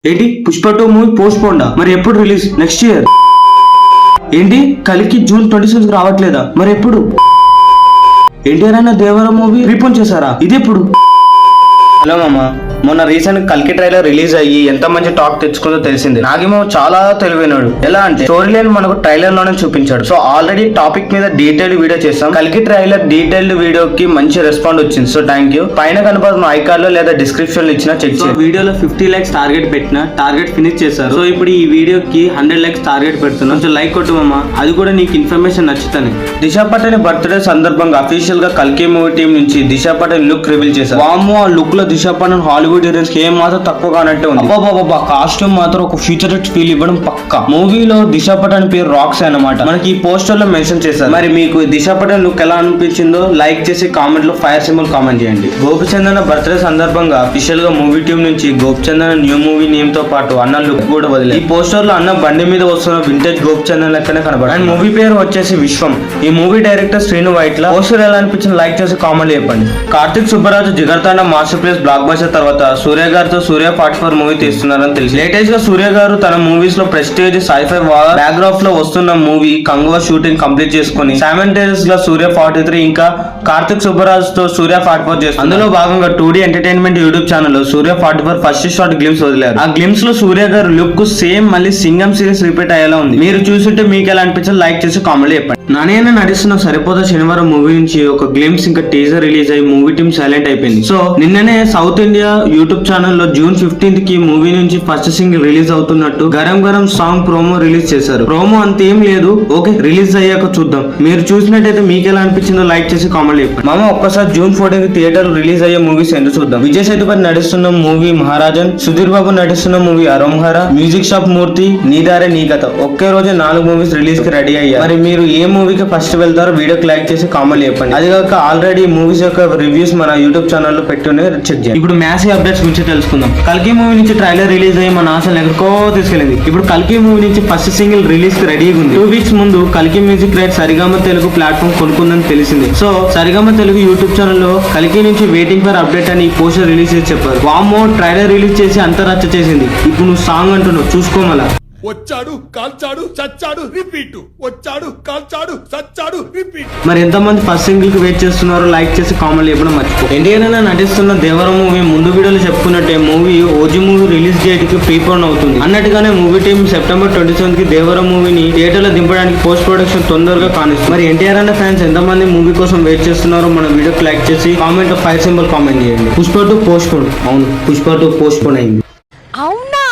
ఏంటి Pushpa 2 movie post పోండా? మరి ఎప్పుడు రిలీజ్? Next year. ఏంటి కలికి జూన్ 26 రావట్లేదా? మరి ఎప్పుడు? ఎన్టీఆర్ అయిన దేవర మూవీ రీపోన్ చేశారా? ఇది ఎప్పుడు? హలో మామ, మొన్న రీసెంట్ కల్కి ట్రైలర్ రిలీజ్ అయ్యి ఎంత మంచి టాక్ తెచ్చుకుందో తెలిసింది. నాగేమో చాలా తెలివైనాడు. ఎలా అంటే స్టోరీ లైన్ మనకు ట్రైలర్ లోనే చూపించాడు. సో ఆల్రెడీ టాపిక్ మీద డీటెయిల్డ్ వీడియో చేసాం. కల్కి ట్రైలర్ డీటెయిల్డ్ వీడియోకి మంచి రెస్పాండ్ వచ్చింది. So thank you. పైన కనపడుతున్న ఐకార్డ్ లో లేదా డిస్క్రిప్షన్ లో ఇచ్చిన చెక్ చేయండి. వీడియోలో 50 lakhs టార్గెట్ పెట్టిన టార్గెట్ ఫినిష్ చేశారు. సో ఇప్పుడు ఈ వీడియోకి 100 lakhs టార్గెట్ పెడుతున్నాం. సో లైక్ కొట్టు మామ, అది కూడా నీకు ఇన్ఫర్మేషన్ నచ్చుతానే. దిశా పటాని బర్త్డే సందర్భంగా అఫీషియల్ గా కల్కి మూవీ టీం నుంచి దిశా పటాని లుక్ రివీల్ చేశారు. వామ్మో, ఆ లుక్ లో దిశా పటాని హాలీవుడ్ హీరోయిన్స్ ఏం మాత్రం తక్కువ కానట్టే ఉంది. అబ్బాబాబా, కాస్ట్యూమ్ మాత్రం ఒక ఫ్యూచరిస్ట్ ఫీల్ ఇవ్వడం పక్కా. మూవీలో దిశా పటాని పేరు రాక్స్ అన్నమాట. మనకి ఈ పోస్టర్ లో మెన్షన్ చేశారు. మరి మీకు దిశా పటాని లుక్ ఎలా అనిపించిందో లైక్ చేసి కామెంట్ లో ఫైర్ సింబల్ కామెంట్ చేయండి. గోపిచందన బర్త్డే సందర్భంగా అఫీషియల్ గా మూవీ టీం నుంచి గోపిచందన న్యూ మూవీ నేమ్ తో పాటు అన్న లుక్ కూడా వదిలేదు. ఈ పోస్టర్ లో అన్న బండి మీద వస్తున్న వింటేజ్ గోపిచందన లెక్కనే కనబడు. అండ్ మూవీ పేరు వచ్చేసి విశ్వం. ఈ movie director Srinu Vaitla. Poster ఎలా అనిపించింది లైక్ చేసి కామెంట్ చెప్పండి. Karthik Subbaraju Jigarthanda master place block buster తర్వాత సూర్య గారితో సూర్య 44 మూవీ తీస్తున్నారని తెలిసి లేటెస్ట్ గా సూర్య గారు తన మూవీస్ లో ప్రెస్టేజ్ సైఫై వార్ బ్యాక్గ్రాఫ్ లో వస్తున్న మూవీ కంగువా షూటింగ్ కంప్లీట్ చేసుకుని సైమల్టేనియస్ గా సూర్య 43 ఇంకా కార్తిక్ సుబ్బరాజ్ తో సూర్య 44 చేస్తారు. అందులో భాగంగా 2D ఎంటర్టైన్మెంట్ యూట్యూబ్ ఛానల్ లో సూర్య 44 ఫస్ట్ షార్ట్ గ్లిమ్స్ వదిలారు. ఆ గ్లిమ్స్ లో సూర్య గారు లుక్ సేమ్ మళ్ళీ సింగం సిరీస్ రిపీట్ అయ్యేలా ఉంది. మీరు చూస్తుంటే మీకు ఎలా అనిపించింది లైక్ చేసి కామెంట్ చెప్పండి. నానేనా నడుస్తున్న సరిపోతా శనివారం మూవీ నుంచి ఒక గ్లిమ్స్ ఇంకా టీజర్ రిలీజ్ అయ్యి మూవీ టీమ్ సైలెంట్ అయిపోయింది. సో నిన్ననే సౌత్ ఇండియా యూట్యూబ్ ఛానల్ లో జూన్ 15th కి మూవీ నుంచి ఫస్ట్ సింగిల్ రిలీజ్ అవుతున్నట్టు garam garam song promo release చేశారు. ప్రోమో అంతేం లేదు, ఓకే రిలీజ్ అయ్యాక చూద్దాం. మీరు చూసినట్టయితే మీకు ఎలా అనిపించిందో లైక్ చేసి కామెంట్ చెప్పండి. మామ, ఒక్కసారి జూన్ 14th థియేటర్ రిలీజ్ అయ్యే మూవీస్ ఎందుకు చూద్దాం. విజయ్ సేతుపతి నడుస్తున్న మూవీ మహారాజన్, సుధీర్ బాబు నటిస్తున్న మూవీ అరోంహర, మ్యూజిక్ షాప్ మూర్తి, నీదారే నీ కథ. ఒకే రోజు 4 మూవీస్ రిలీజ్ కి రెడీ అయ్యారు. మరి మీరు ఏ మూవీకి ఫస్ట్ వెళ్తారో వీడియోకి లైక్ చేసి కామెంట్ చెప్పండి. అది కాక ఆల్రెడీ మూవీస్ యొక్క రివ్యూస్ మన యూట్యూబ్ ఛానల్ లో పెట్టుకుని చెక్ చేయండి. ఇప్పుడు మ్యాసివ్ అప్డేట్స్ గురించి తెలుసుకుందాం. కల్కి మూవీ నుంచి ట్రైలర్ రిలీజ్ అయ్యి మన ఆశలు ఎక్కడికో తీసుకెళ్ళింది. ఇప్పుడు కల్కి మూవీ నుంచి ఫస్ట్ సింగిల్ రిలీజ్ కి రెడీగా ఉంది. 2 weeks ముందు కల్కి మ్యూజిక్ రైట్ సరిగమ తెలుగు ప్లాట్ఫామ్ కొనుక్కుందని తెలిసింది. సో సరిగమ తెలుగు యూట్యూబ్ ఛానల్ లో కల్కి నుంచి వెయిటింగ్ ఫర్ అప్డేట్ అని పోస్టర్ రిలీజ్ చేసి చెప్పారు. వామ్మో, ట్రైలర్ రిలీజ్ చేసి అంత రచ్చ చేసింది. ఇప్పుడు నువ్వు సాంగ్ అంటున్నావు, చూసుకోమలా. వచ్చాడు కాల్చాడు చచ్చాడు రిపీట్, వచ్చాడు కాల్చాడు చచ్చాడు రిపీట్. మరి ఎంతమంది ఫస్ట్ సింగిల్ కి వెయిట్ చేస్తున్నారో లైక్ చేసి కామెంట్ చెప్పడం మర్చిపో. ఎన్టీఆర్ నటిస్తున్న దేవర మూవీ ముందు వీడియోలో చెప్పుకున్నట్టే movie OG movie release date కి ప్రీపోన్ అవుతుంది. అన్నట్టుగానే మూవీ టీం సెప్టెంబర్ 27th కి దేవర మూవీని థియేటర్ లో దింపడానికి పోస్ట్ ప్రొడక్షన్ తొందరగా కానిస్తుంది. మరి ఎన్టీఆర్ అన్న ఫ్యాన్స్ ఎంతమంది మూవీ కోసం వెయిట్ చేస్తున్నారో మన వీడియోకి లైక్ చేసి కామెంట్ లో ఫైర్ సింబల్ కామెంట్ చేయండి. Pushpa 2 post phone. అవును, పుష్ప 2 పోస్ట్ పోన్ అయింది. అవునా,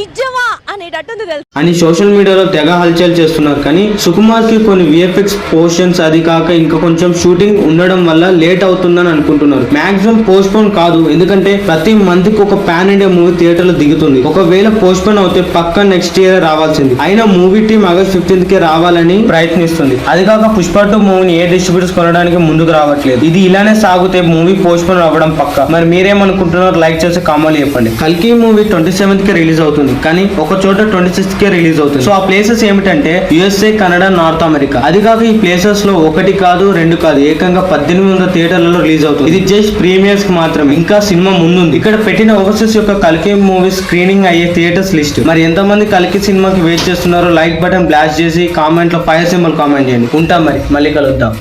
నిజమా అనేటట్టుంది తెలుసు అని సోషల్ మీడియాలో తెగ హల్చల్ చేస్తున్నారు. కానీ సుకుమార్ కి కొన్ని విఎఫ్ఎక్స్ పోర్షన్స్ అది కాక ఇంకా కొంచెం షూటింగ్ ఉండడం వల్ల లేట్ అవుతుందని అనుకుంటున్నారు. మాక్సిమం పోస్ట్ పోన్ కాదు, ఎందుకంటే ప్రతి మంత్ కి ఒక పాన్ ఇండియా మూవీ థియేటర్ లో దిగుతుంది. ఒకవేళ పోస్ట్ పోన్ అవుతే పక్క నెక్స్ట్ ఇయర్ రావాల్సింది. అయినా మూవీ టీం ఆగస్ట్ 15th కి రావాలని ప్రయత్నిస్తుంది. అది కాక పుష్ప 2 మూవీని ఏ డిస్ట్రిబ్యూటర్స్ కొనడానికి ముందుకు రావట్లేదు. ఇది ఇలానే సాగుతే మూవీ పోస్ట్ పోన్ అవ్వడం పక్క. మరి మీరేమనుకుంటున్నారు లైక్ చేసి కామెంట్ చెప్పండి. కల్కి మూవీ 27th కి రిలీజ్ అవుతుంది, కానీ ఒక చోట 26th కే రిలీజ్ అవుతుంది. సో ఆ ప్లేసెస్ ఏమిటంటే యుఎస్ఏ, కెనడా, నార్త్ అమెరికా. అది కాక ఈ ప్లేసెస్ లో 1 కాదు 2 కాదు ఏకంగా 1800 థియేటర్లలో రిలీజ్ అవుతుంది. ఇది జస్ట్ ప్రీమియర్స్ కి మాత్రమే, ఇంకా సినిమా ముందుంది. ఇక్కడ పెట్టిన ఓవర్సీస్ యొక్క కల్కి మూవీ స్క్రీనింగ్ అయ్యే థియేటర్స్ లిస్ట్. మరి ఎంతమంది కల్కి సినిమాకి వెయిట్ చేస్తున్నారో లైక్ బటన్ బ్లాస్ట్ చేసి కామెంట్ లో ఫైర్ సింబల్ కామెంట్ చేయండి. ఉంటాం, మరి మళ్ళీ కలుద్దాం.